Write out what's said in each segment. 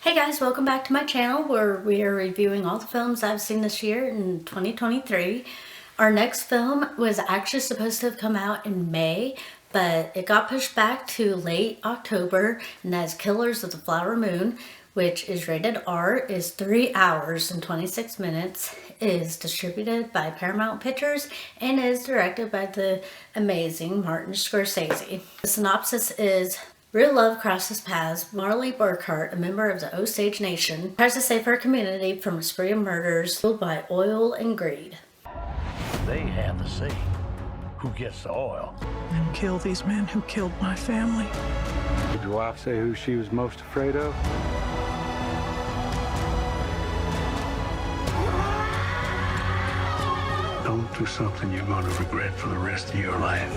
Hey guys, welcome back to my channel where we are reviewing all the films I've seen this year in 2023. Our next film was actually supposed to have come out in May, but it got pushed back to late October, and that's Killers of the Flower Moon, which is rated R, is 3 hours and 26 minutes, is distributed by Paramount Pictures, and is directed by the amazing Martin Scorsese. The synopsis is: real love crosses paths. Mollie Burkhart, a member of the Osage Nation, tries to save her community from a spree of murders fueled by oil and greed. They have the say who gets the oil. And kill these men who killed my family. Did your wife say who she was most afraid of? Don't do something you're going to regret for the rest of your life.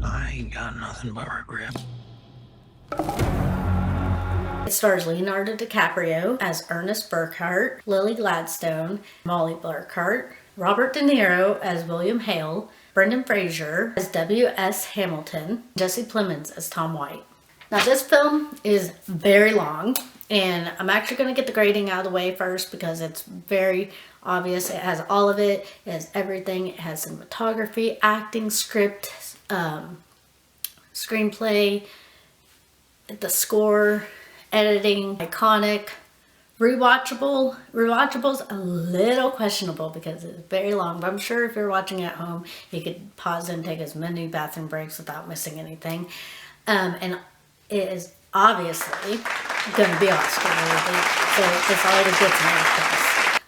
I ain't got nothing but regret. It stars Leonardo DiCaprio as Ernest Burkhart, Lilly Gladstone, Mollie Burkhart, Robert DeNiro as William Hale, Brendan Fraser as W.S. Hamilton, Jesse Plemons as Tom White. Now this film is very long, and I'm actually going to get the grading out of the way first because it's very obvious. It has all of it. It has everything. It has cinematography, acting, script, screenplay, the score, editing, iconic, rewatchable. Rewatchable's a little questionable because it's very long, but I'm sure if you're watching at home, you could pause and take as many bathroom breaks without missing anything. And it is obviously going to be Oscar worthy, so it's already gets an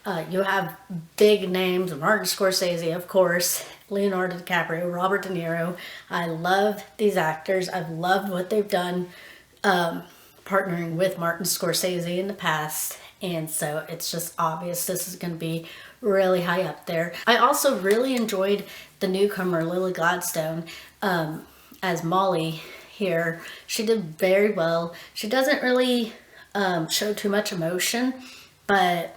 A+. You have big names: Martin Scorsese, of course, Leonardo DiCaprio, Robert De Niro. I love these actors. I've loved what they've done partnering with Martin Scorsese in the past, and so it's just obvious this is going to be really high up there. I also really enjoyed the newcomer Lilly Gladstone as Mollie here. She did very well. She doesn't really show too much emotion, but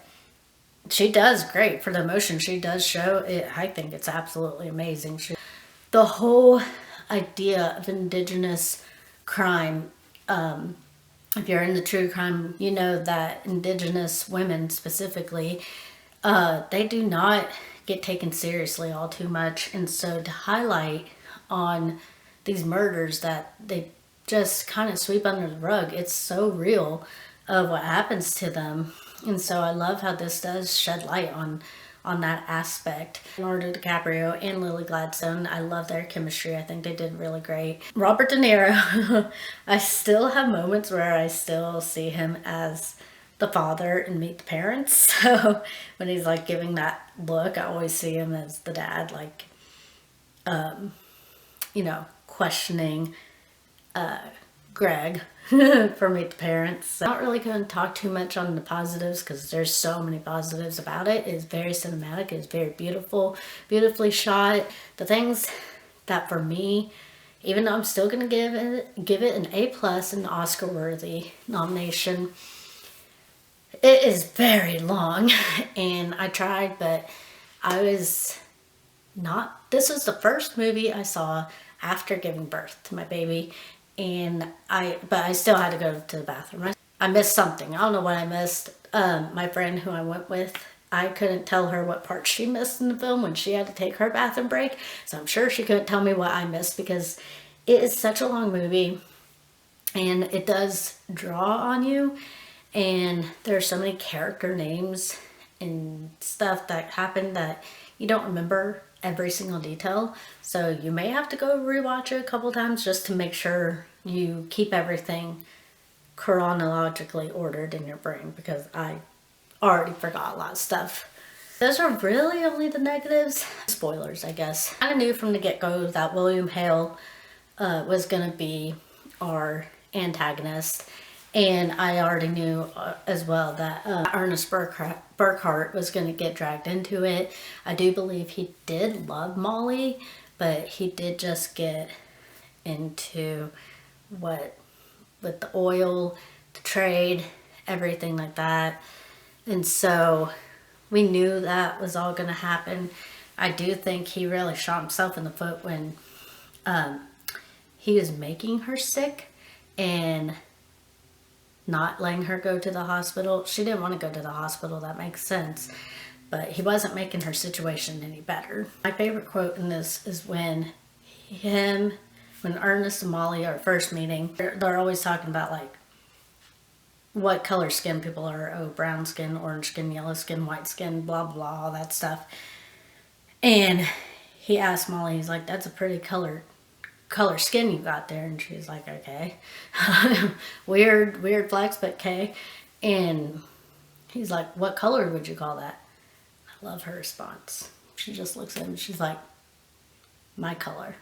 she does great for the emotion she does show. I think it's absolutely amazing. The whole idea of indigenous crime, if you're into true crime, you know that indigenous women specifically, they do not get taken seriously all too much. And so to highlight on these murders that they just kind of sweep under the rug, it's so real of what happens to them. And so I love how this does shed light on that aspect. Leonardo DiCaprio and Lilly Gladstone, I love their chemistry. I think they did really great. Robert De Niro, I still have moments where I still see him as the father in Meet the Parents. So when he's like giving that look, I always see him as the dad, like, questioning Greg for Meet the Parents. I'm not really going to talk too much on the positives because there's so many positives about it. It's very cinematic. It's very beautiful, beautifully shot. The things that for me, even though I'm still going to give it an A+, an Oscar-worthy nomination, it is very long, and I tried, but I was not. This was the first movie I saw after giving birth to my baby, and I still had to go to the bathroom. I missed something. I don't know what I missed. My friend who I went with, I couldn't tell her what part she missed in the film when she had to take her bathroom break, so I'm sure she couldn't tell me what I missed because it is such a long movie, and it does draw on you, and there are so many character names and stuff that happen that you don't remember every single detail, so you may have to go rewatch it a couple times just to make sure you keep everything chronologically ordered in your brain, because I already forgot a lot of stuff. Those are really only the negatives. Spoilers, I guess. I knew from the get-go that William Hale was gonna be our antagonist, and I already knew as well that Ernest Burkhart was going to get dragged into it. I do believe he did love Mollie, but he did just get into with the oil, the trade, everything like that. And so we knew that was all going to happen. I do think he really shot himself in the foot when he was making her sick, and not letting her go to the hospital. She didn't want to go to the hospital, that makes sense. But he wasn't making her situation any better. My favorite quote in this is when Ernest and Mollie are first meeting, they're always talking about like what color skin people are. Oh, brown skin, orange skin, yellow skin, white skin, blah, blah, all that stuff. And he asked Mollie, he's like, that's a pretty color skin you got there. And she's like, okay. weird flex, but okay. And he's like, what color would you call that? I love her response. She just looks at him and she's like, my color.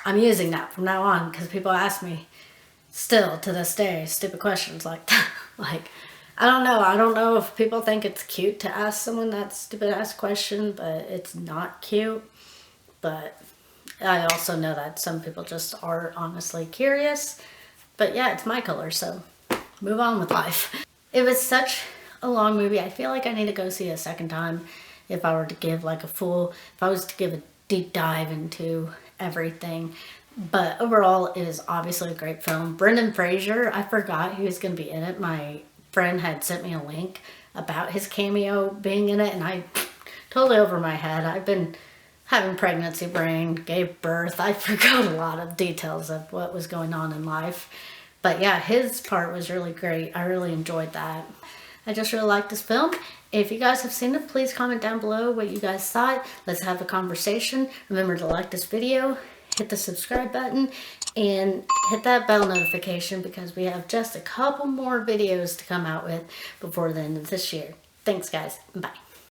I'm using that from now on because people ask me still to this day stupid questions like that. Like, I don't know if people think it's cute to ask someone that stupid ass question, but it's not cute. But I also know that some people just are honestly curious. But yeah, it's my color, so move on with life. It was such a long movie. I feel like I need to go see it a second time if I were to give like if I was to give a deep dive into everything. But overall, it is obviously a great film. Brendan Fraser, I forgot he was going to be in it. My friend had sent me a link about his cameo being in it, and I totally over my head. I've been having pregnancy brain, gave birth. I forgot a lot of details of what was going on in life. But yeah, his part was really great. I really enjoyed that. I just really like this film. If you guys have seen it, please comment down below what you guys thought. Let's have a conversation. Remember to like this video, hit the subscribe button, and hit that bell notification because we have just a couple more videos to come out with before the end of this year. Thanks guys. Bye.